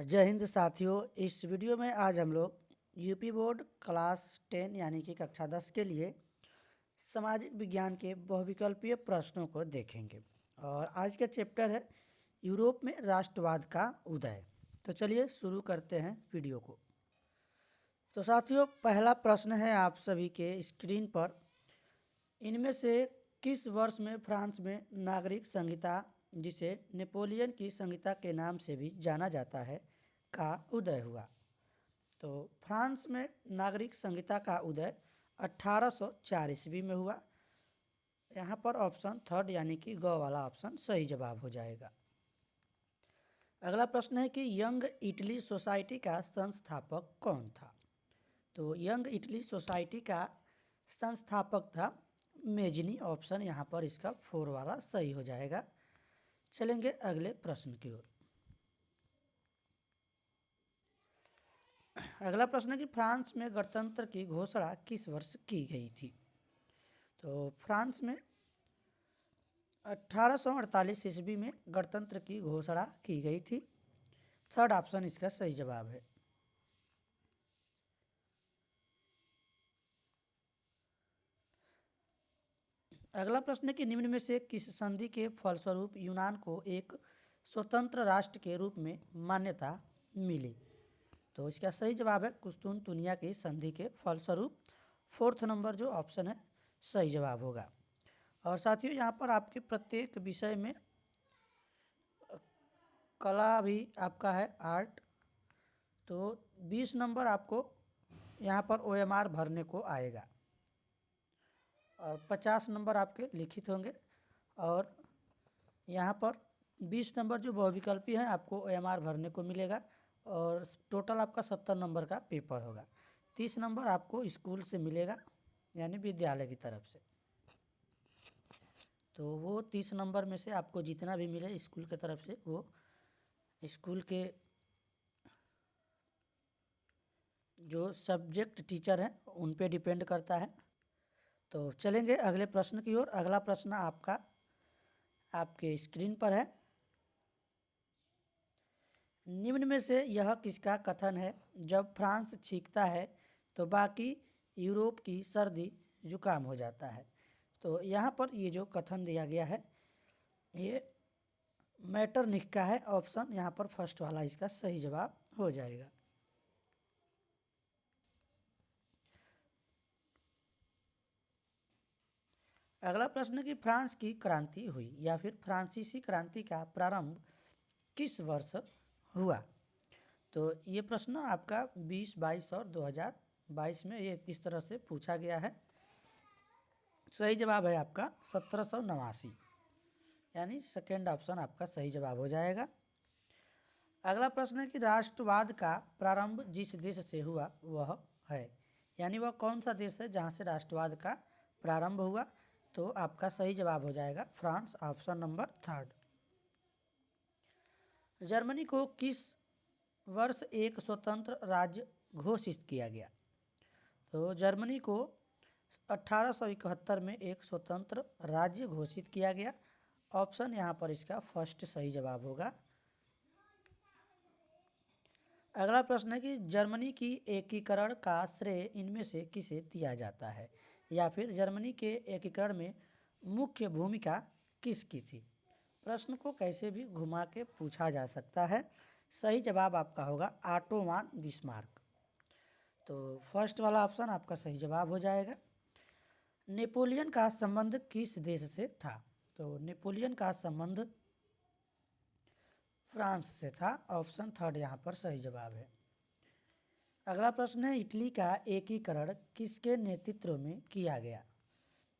जय हिंद साथियों। इस वीडियो में आज हम लोग यूपी बोर्ड क्लास 10 यानी कि कक्षा 10 के लिए सामाजिक विज्ञान के बहुविकल्पीय प्रश्नों को देखेंगे। और आज का चैप्टर है यूरोप में राष्ट्रवाद का उदय। तो चलिए शुरू करते हैं वीडियो को। तो साथियों, पहला प्रश्न है आप सभी के स्क्रीन पर। इनमें से किस वर्ष में फ्रांस में नागरिक संहिता, जिसे नेपोलियन की संहिता के नाम से भी जाना जाता है, का उदय हुआ? तो फ्रांस में नागरिक संहिता का उदय 1804 ईस्वी में हुआ। यहाँ पर ऑप्शन थर्ड यानी कि ग वाला ऑप्शन सही जवाब हो जाएगा। अगला प्रश्न है कि यंग इटली सोसाइटी का संस्थापक कौन था? तो यंग इटली सोसाइटी का संस्थापक था मेजनी। ऑप्शन यहाँ पर इसका 4 वाला सही हो जाएगा। चलेंगे अगले प्रश्न की ओर। अगला प्रश्न है कि फ्रांस में गणतंत्र की घोषणा किस वर्ष की गई थी? तो फ्रांस में 1848 ईस्वी में गणतंत्र की घोषणा की गई थी। थर्ड ऑप्शन इसका सही जवाब है। अगला प्रश्न है कि निम्न में से किस संधि के फलस्वरूप यूनान को एक स्वतंत्र राष्ट्र के रूप में मान्यता मिली? तो इसका सही जवाब है कुस्तुनतुनिया की संधि के फलस्वरूप। फोर्थ नंबर जो ऑप्शन है सही जवाब होगा। और साथियों, यहाँ पर आपके प्रत्येक विषय में कला भी आपका है, आर्ट, तो 20 नंबर आपको यहाँ पर OMR भरने को आएगा और 50 नंबर आपके लिखित होंगे। और यहाँ पर 20 नंबर जो बहुविकल्पी हैं आपको OMR भरने को मिलेगा और टोटल आपका 70 नंबर का पेपर होगा। 30 नंबर आपको स्कूल से मिलेगा यानी विद्यालय की तरफ से। तो वो 30 नंबर में से आपको जितना भी मिले स्कूल की तरफ से वो स्कूल के जो सब्जेक्ट टीचर हैं उन पे डिपेंड करता है। तो चलेंगे अगले प्रश्न की ओर। अगला प्रश्न आपका आपके स्क्रीन पर है। निम्न में से यह किसका कथन है? जब फ्रांस छींकता है तो बाकी यूरोप की सर्दी जुकाम हो जाता है। तो यहाँ पर ये जो कथन दिया गया है ये मैटरनिख का है। ऑप्शन यहाँ पर फर्स्ट वाला इसका सही जवाब हो जाएगा। अगला प्रश्न है कि फ्रांस की क्रांति हुई या फिर फ्रांसीसी क्रांति का प्रारंभ किस वर्ष हुआ? तो ये प्रश्न आपका 20, 22 और 2022 में ये इस तरह से पूछा गया है। सही जवाब है आपका 1789 यानी सेकेंड ऑप्शन आपका सही जवाब हो जाएगा। अगला प्रश्न है कि राष्ट्रवाद का प्रारंभ जिस देश से हुआ वह है, यानी वह कौन सा देश है जहाँ से राष्ट्रवाद का प्रारंभ हुआ? तो आपका सही जवाब हो जाएगा France. Option number third. Germany को किस वर्ष एक स्वतंत्र राज्य घोषित किया गया? तो जर्मनी को 1871 में एक स्वतंत्र राज्य घोषित किया गया। ऑप्शन यहाँ पर इसका फर्स्ट सही जवाब होगा। अगला प्रश्न है कि जर्मनी की एकीकरण का श्रेय इनमें से किसे दिया जाता है, या फिर जर्मनी के एकीकरण में मुख्य भूमिका किसकी थी? प्रश्न को कैसे भी घुमा के पूछा जा सकता है। सही जवाब आपका होगा ऑटो वन बिस्मार्क। तो फर्स्ट वाला ऑप्शन आपका सही जवाब हो जाएगा। नेपोलियन का संबंध किस देश से था? तो नेपोलियन का संबंध फ्रांस से था। ऑप्शन थर्ड यहाँ पर सही जवाब है। अगला प्रश्न है इटली का एकीकरण किसके नेतृत्व में किया गया?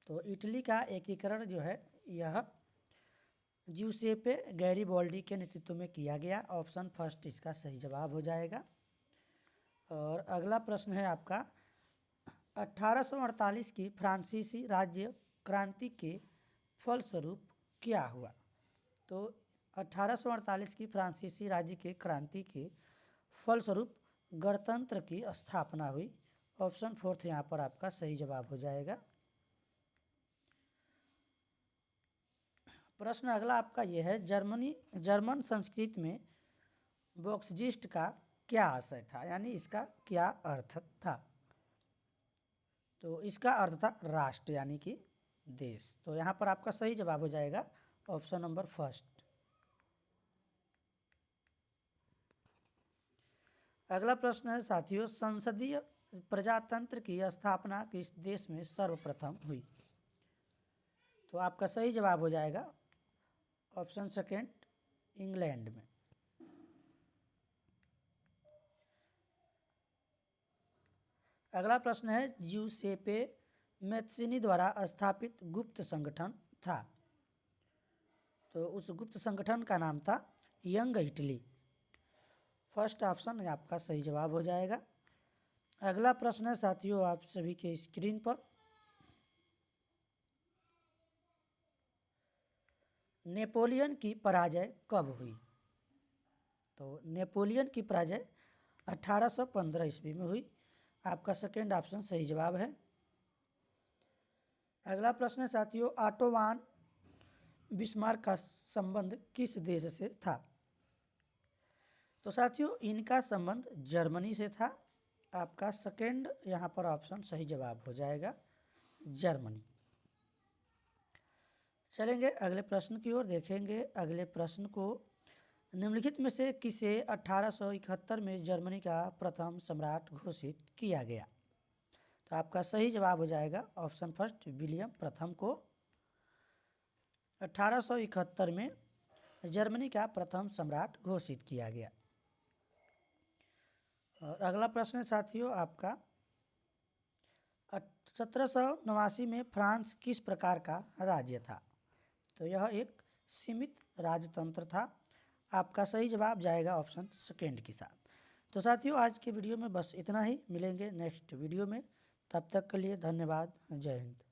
तो इटली का एकीकरण जो है यह ज्यूसेppe गैरिबाल्डी के नेतृत्व में किया गया। ऑप्शन फर्स्ट इसका सही जवाब हो जाएगा। और अगला प्रश्न है आपका 1848 की फ्रांसीसी राज्य क्रांति के फलस्वरूप क्या हुआ? तो 1848 की फ्रांसीसी राज्य के क्रांति के फलस्वरूप गणतंत्र की स्थापना हुई। ऑप्शन फोर्थ यहाँ पर आपका सही जवाब हो जाएगा। प्रश्न अगला आपका यह है जर्मन संस्कृति में वोक्सजिस्ट का क्या आशय था, यानी इसका क्या अर्थ था। तो इसका अर्थ था राष्ट्र यानी कि देश। तो यहाँ पर आपका सही जवाब हो जाएगा ऑप्शन नंबर फर्स्ट। अगला प्रश्न है साथियों, संसदीय प्रजातंत्र की स्थापना किस देश में सर्वप्रथम हुई। तो आपका सही जवाब हो जाएगा ऑप्शन सेकेंड, इंग्लैंड में। अगला प्रश्न है ज्यूसेपे मैत्सिनी द्वारा स्थापित गुप्त संगठन था। तो उस गुप्त संगठन का नाम था यंग इटली। फर्स्ट ऑप्शन आपका सही जवाब हो जाएगा। अगला प्रश्न है साथियों आप सभी के स्क्रीन पर, नेपोलियन की पराजय कब हुई। तो नेपोलियन की पराजय 1815 ईस्वी में हुई। आपका सेकेंड ऑप्शन सही जवाब है। अगला प्रश्न है साथियों, ऑटोवान बिस्मार्क का संबंध किस देश से था। तो साथियों इनका संबंध जर्मनी से था। आपका सेकेंड यहाँ पर ऑप्शन सही जवाब हो जाएगा, जर्मनी। चलेंगे अगले प्रश्न की ओर, देखेंगे अगले प्रश्न को, निम्नलिखित में से किसे 1871 में जर्मनी का प्रथम सम्राट घोषित किया गया। तो आपका सही जवाब हो जाएगा ऑप्शन फर्स्ट, विलियम प्रथम को 1871 में जर्मनी का प्रथम सम्राट घोषित किया गया। और अगला प्रश्न है साथियों आपका, 1789 में फ्रांस किस प्रकार का राज्य था। तो यह एक सीमित राजतंत्र था। आपका सही जवाब जाएगा ऑप्शन सेकेंड के साथ। तो साथियों आज के वीडियो में बस इतना ही, मिलेंगे नेक्स्ट वीडियो में, तब तक के लिए धन्यवाद, जय हिंद।